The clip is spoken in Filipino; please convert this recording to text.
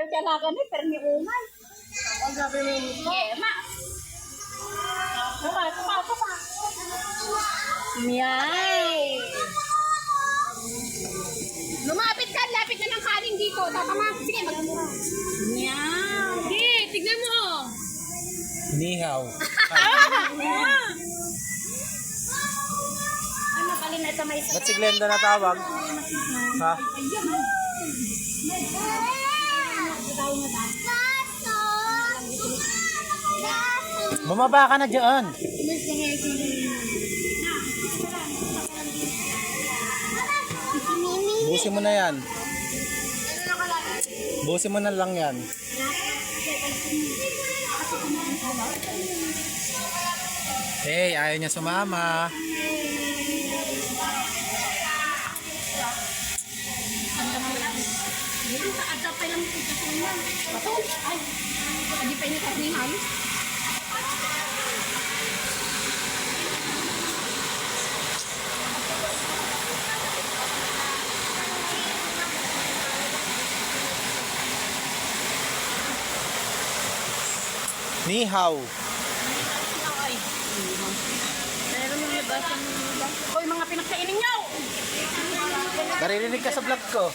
Ayaw siya na ganun, pero may umay. Ang sabi mo yung Yeah, ma. Tuma. Miyay. Lumapit ka, lapit na ng kanin dito. Tatama. Sige, Miyay. Sige, tignan mo. Nihaw. Ay, mapalin na sa may... Ba't si Glenda natawag? Ha? Bumaba ka na dyan. Busin mo na yan. Busin mo na lang yan. Hey, ayaw niya sumama. Hindi pa init at ni halos. Nihaw. Meron yung labasan ng labasan. Hoy, mga pinagkainin nyo! Naririnig ka sa vlog ko.